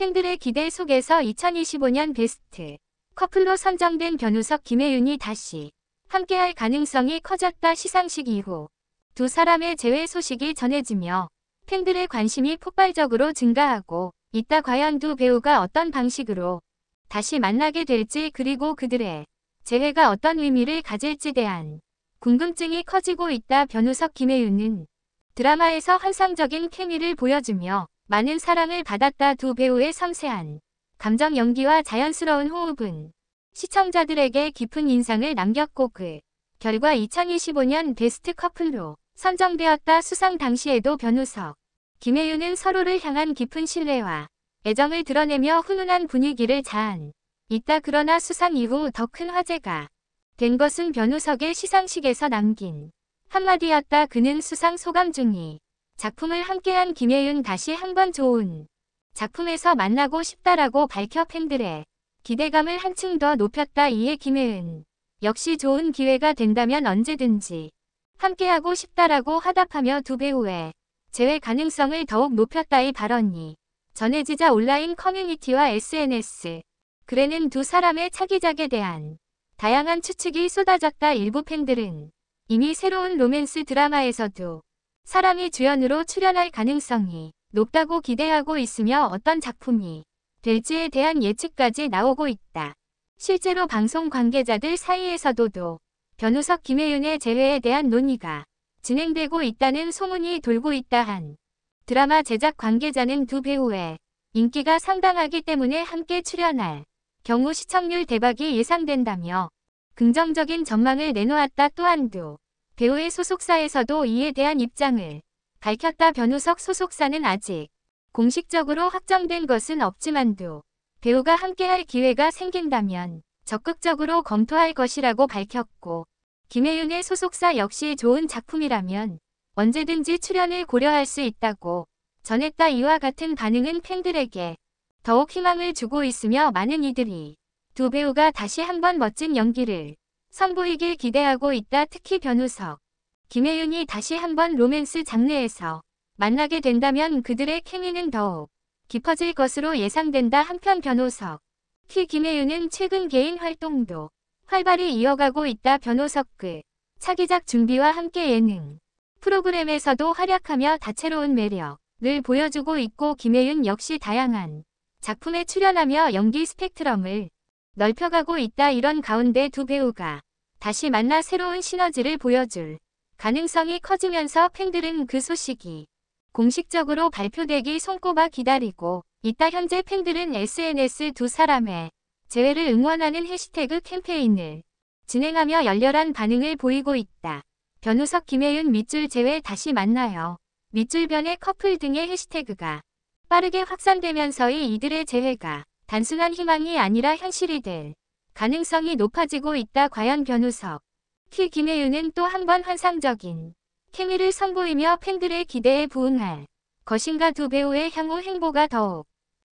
팬들의 기대 속에서 2025년 베스트 커플로 선정된 변우석 김혜윤이 다시 함께할 가능성이 커졌다. 시상식 이후 두 사람의 재회 소식이 전해지며 팬들의 관심이 폭발적으로 증가하고 있다. 과연 두 배우가 어떤 방식으로 다시 만나게 될지, 그리고 그들의 재회가 어떤 의미를 가질지 대한 궁금증이 커지고 있다. 변우석 김혜윤은 드라마에서 환상적인 케미를 보여주며 많은 사랑을 받았다. 두 배우의 섬세한 감정 연기와 자연스러운 호흡은 시청자들에게 깊은 인상을 남겼고 그 결과 2025년 베스트 커플로 선정되었다. 수상 당시에도 변우석, 김혜윤은 서로를 향한 깊은 신뢰와 애정을 드러내며 훈훈한 분위기를 자한 있다. 그러나 수상 이후 더 큰 화제가 된 것은 변우석의 시상식에서 남긴 한마디였다. 그는 수상 소감 중이 작품을 함께한 김혜윤 다시 한번 좋은 작품에서 만나고 싶다라고 밝혀 팬들의 기대감을 한층 더 높였다. 이에 김혜윤 역시 좋은 기회가 된다면 언제든지 함께하고 싶다라고 화답하며 두 배우의 재회 가능성을 더욱 높였다. 이 발언이 전해지자 온라인 커뮤니티와 SNS 글에는 두 사람의 차기작에 대한 다양한 추측이 쏟아졌다. 일부 팬들은 이미 새로운 로맨스 드라마에서도 사람이 주연으로 출연할 가능성이 높다고 기대하고 있으며 어떤 작품이 될지에 대한 예측까지 나오고 있다. 실제로 방송 관계자들 사이에서도 변우석 김혜윤의 재회에 대한 논의가 진행되고 있다는 소문이 돌고 있다. 한 드라마 제작 관계자는 두 배우의 인기가 상당하기 때문에 함께 출연할 경우 시청률 대박이 예상된다며 긍정적인 전망을 내놓았다. 또한 두 배우의 소속사에서도 이에 대한 입장을 밝혔다. 변우석 소속사는 아직 공식적으로 확정된 것은 없지만 두 배우가 함께할 기회가 생긴다면 적극적으로 검토할 것이라고 밝혔고, 김혜윤의 소속사 역시 좋은 작품이라면 언제든지 출연을 고려할 수 있다고 전했다. 이와 같은 반응은 팬들에게 더욱 희망을 주고 있으며 많은 이들이 두 배우가 다시 한번 멋진 연기를 선보이길 기대하고 있다. 특히 변우석, 김혜윤이 다시 한번 로맨스 장르에서 만나게 된다면 그들의 케미는 더욱 깊어질 것으로 예상된다. 한편 변우석, 김혜윤은 최근 개인 활동도 활발히 이어가고 있다. 변우석 그 차기작 준비와 함께 예능 프로그램에서도 활약하며 다채로운 매력을 보여주고 있고, 김혜윤 역시 다양한 작품에 출연하며 연기 스펙트럼을 넓혀가고 있다. 이런 가운데 두 배우가 다시 만나 새로운 시너지를 보여줄 가능성이 커지면서 팬들은 그 소식이 공식적으로 발표되기 손꼽아 기다리고 있다. 현재 팬들은 SNS 두 사람의 재회를 응원하는 해시태그 캠페인을 진행하며 열렬한 반응을 보이고 있다. 변우석 김혜윤 밑줄 재회 다시 만나요. 밑줄변의 커플 등의 해시태그가 빠르게 확산되면서의 이들의 재회가 단순한 희망이 아니라 현실이 될 가능성이 높아지고 있다. 과연 변우석, 김혜윤은 또 한 번 환상적인 케미를 선보이며 팬들의 기대에 부응할 것인가. 두 배우의 향후 행보가 더욱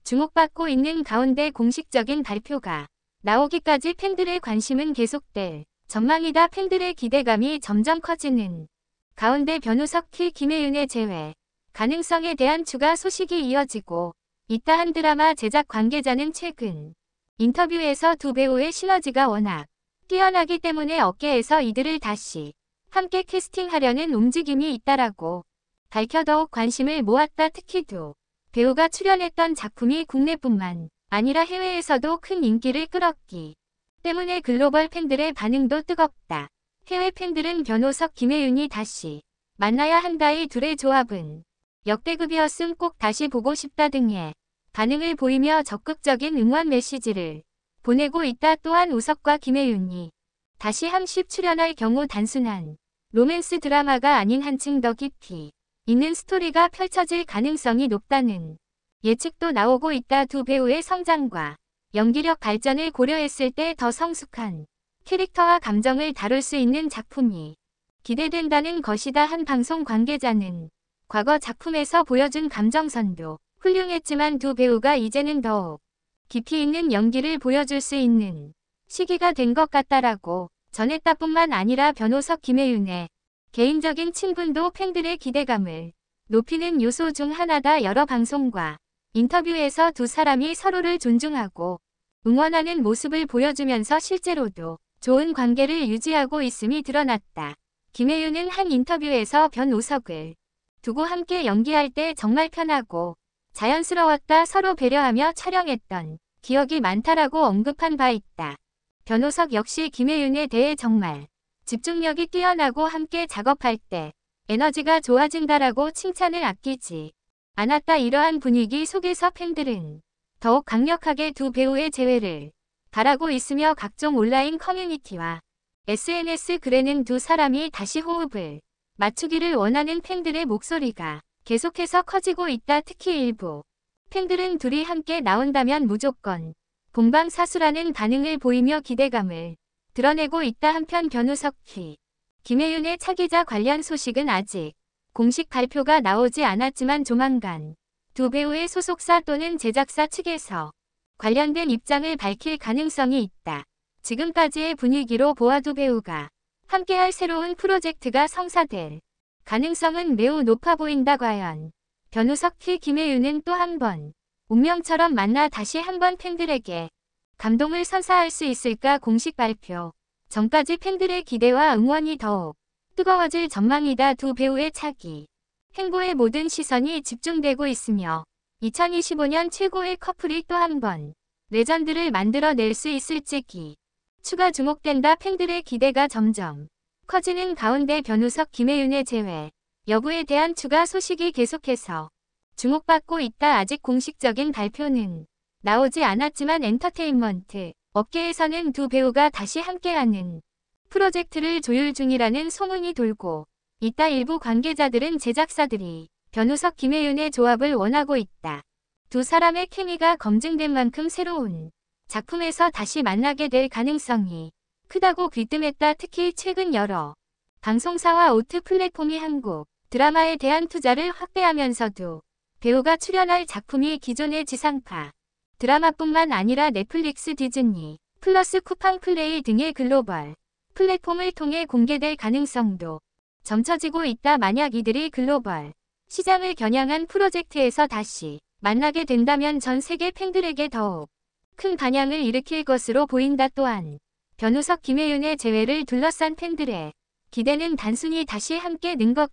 주목받고 있는 가운데 공식적인 발표가 나오기까지 팬들의 관심은 계속될 전망이다. 팬들의 기대감이 점점 커지는 가운데 변우석, 김혜윤의 재회 가능성에 대한 추가 소식이 이어지고 있다. 한 드라마 제작 관계자는 최근 인터뷰에서 두 배우의 시너지가 워낙 뛰어나기 때문에 업계에서 이들을 다시 함께 캐스팅하려는 움직임이 있다라고 밝혀 더욱 관심을 모았다. 특히 두 배우가 출연했던 작품이 국내뿐만 아니라 해외에서도 큰 인기를 끌었기 때문에 글로벌 팬들의 반응도 뜨겁다. 해외 팬들은 변우석, 김혜윤이 다시 만나야 한다. 이 둘의 조합은 역대급이었음, 꼭 다시 보고 싶다 등의 반응을 보이며 적극적인 응원 메시지를 보내고 있다. 또한 우석과 김혜윤이 다시 함께 출연할 경우 단순한 로맨스 드라마가 아닌 한층 더 깊이 있는 스토리가 펼쳐질 가능성이 높다는 예측도 나오고 있다. 두 배우의 성장과 연기력 발전을 고려했을 때 더 성숙한 캐릭터와 감정을 다룰 수 있는 작품이 기대된다는 것이다. 한 방송 관계자는 과거 작품에서 보여준 감정선도 훌륭했지만 두 배우가 이제는 더욱 깊이 있는 연기를 보여줄 수 있는 시기가 된 것 같다라고 전했다. 뿐만 아니라 변우석, 김혜윤의 개인적인 친분도 팬들의 기대감을 높이는 요소 중 하나다. 여러 방송과 인터뷰에서 두 사람이 서로를 존중하고 응원하는 모습을 보여주면서 실제로도 좋은 관계를 유지하고 있음이 드러났다. 김혜윤은 한 인터뷰에서 변우석을 두고 함께 연기할 때 정말 편하고 자연스러웠다, 서로 배려하며 촬영했던 기억이 많다라고 언급한 바 있다. 변우석 역시 김혜윤에 대해 정말 집중력이 뛰어나고 함께 작업할 때 에너지가 좋아진다라고 칭찬을 아끼지 않았다. 이러한 분위기 속에서 팬들은 더욱 강력하게 두 배우의 재회를 바라고 있으며 각종 온라인 커뮤니티와 SNS 글에는 두 사람이 다시 호흡을 맞추기를 원하는 팬들의 목소리가 계속해서 커지고 있다. 특히 일부 팬들은 둘이 함께 나온다면 무조건 본방사수라는 반응을 보이며 기대감을 드러내고 있다. 한편 변우석 김혜윤의 차기작 관련 소식은 아직 공식 발표가 나오지 않았지만 조만간 두 배우의 소속사 또는 제작사 측에서 관련된 입장을 밝힐 가능성이 있다. 지금까지의 분위기로 보아 두 배우가 함께할 새로운 프로젝트가 성사될 가능성은 매우 높아 보인다. 과연 변우석 김혜윤은 또 한 번 운명처럼 만나 다시 한번 팬들에게 감동을 선사할 수 있을까? 공식 발표 전까지 팬들의 기대와 응원이 더욱 뜨거워질 전망이다. 두 배우의 차기 행보에 모든 시선이 집중되고 있으며 2025년 최고의 커플이 또 한 번 레전드를 만들어낼 수 있을지 추가 주목된다. 팬들의 기대가 점점 커지는 가운데 변우석 김혜윤의 재회 여부에 대한 추가 소식이 계속해서 주목받고 있다. 아직 공식적인 발표는 나오지 않았지만 엔터테인먼트 업계에서는 두 배우가 다시 함께하는 프로젝트를 조율 중이라는 소문이 돌고 있다. 일부 관계자들은 제작사들이 변우석 김혜윤의 조합을 원하고 있다. 두 사람의 케미가 검증된 만큼 새로운 작품에서 다시 만나게 될 가능성이 크다고 귀뜸했다. 특히 최근 여러 방송사와 OTT 플랫폼이 한국 드라마에 대한 투자를 확대하면서도 배우가 출연할 작품이 기존의 지상파 드라마뿐만 아니라 넷플릭스, 디즈니 플러스, 쿠팡 플레이 등의 글로벌 플랫폼을 통해 공개될 가능성도 점쳐지고 있다. 만약 이들이 글로벌 시장을 겨냥한 프로젝트에서 다시 만나게 된다면 전 세계 팬들에게 더욱 큰 반향을 일으킬 것으로 보인다. 또한 변우석 김혜윤의 재회를 둘러싼 팬들의 기대는 단순히 다시 함께 는 것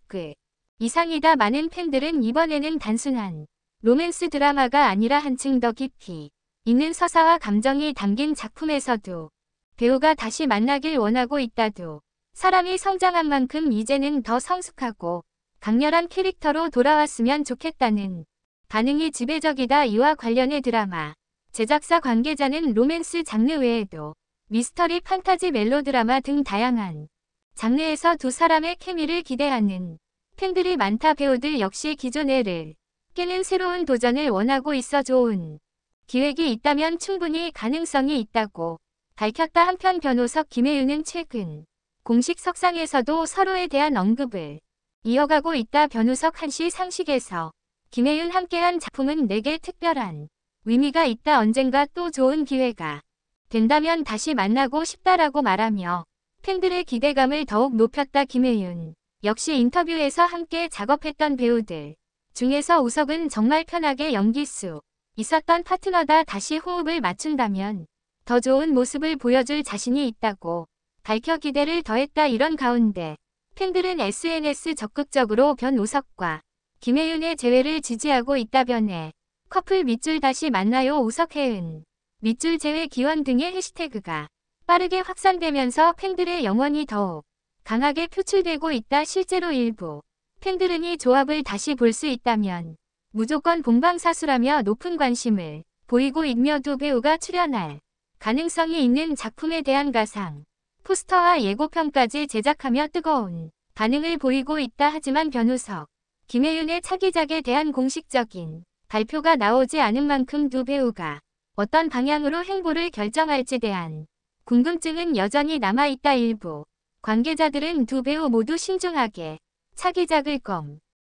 이상이다. 많은 팬들은 이번에는 단순한 로맨스 드라마가 아니라 한층 더 깊이 있는 서사와 감정이 담긴 작품에서도 배우가 다시 만나길 원하고 있다도 사람이 성장한 만큼 이제는 더 성숙하고 강렬한 캐릭터로 돌아왔으면 좋겠다는 반응이 지배적이다. 이와 관련해 드라마 제작사 관계자는 로맨스 장르 외에도 미스터리, 판타지, 멜로드라마 등 다양한 장르에서 두 사람의 케미를 기대하는 팬들이 많다. 배우들 역시 기존의 를 깨는 새로운 도전을 원하고 있어 좋은 기획이 있다면 충분히 가능성이 있다고 밝혔다. 한편 변우석 김혜윤은 최근 공식 석상에서도 서로에 대한 언급을 이어가고 있다. 변우석 한시 상식에서 김혜윤 함께한 작품은 내게 특별한 의미가 있다. 언젠가 또 좋은 기회가 된다면 다시 만나고 싶다라고 말하며 팬들의 기대감을 더욱 높였다. 김혜윤 역시 인터뷰에서 함께 작업했던 배우들 중에서 우석은 정말 편하게 연기 수 있었던 파트너다. 다시 호흡을 맞춘다면 더 좋은 모습을 보여줄 자신이 있다고 밝혀 기대를 더했다. 이런 가운데 팬들은 SNS 적극적으로 변우석과 김혜윤의 재회를 지지하고 있다. 변해 커플 밑줄 다시 만나요. 우석혜은 밑줄 재회 기원 등의 해시태그가 빠르게 확산되면서 팬들의 영혼이 더욱 강하게 표출되고 있다. 실제로 일부 팬들은 이 조합을 다시 볼 수 있다면 무조건 본방사수라며 높은 관심을 보이고 있며 두 배우가 출연할 가능성이 있는 작품에 대한 가상 포스터와 예고편까지 제작하며 뜨거운 반응을 보이고 있다. 하지만 변우석 김혜윤의 차기작에 대한 공식적인 발표가 나오지 않은 만큼 두 배우가 어떤 방향으로 행보를 결정할지 대한 궁금증은 여전히 남아있다. 일부 관계자들은 두 배우 모두 신중하게 차기작을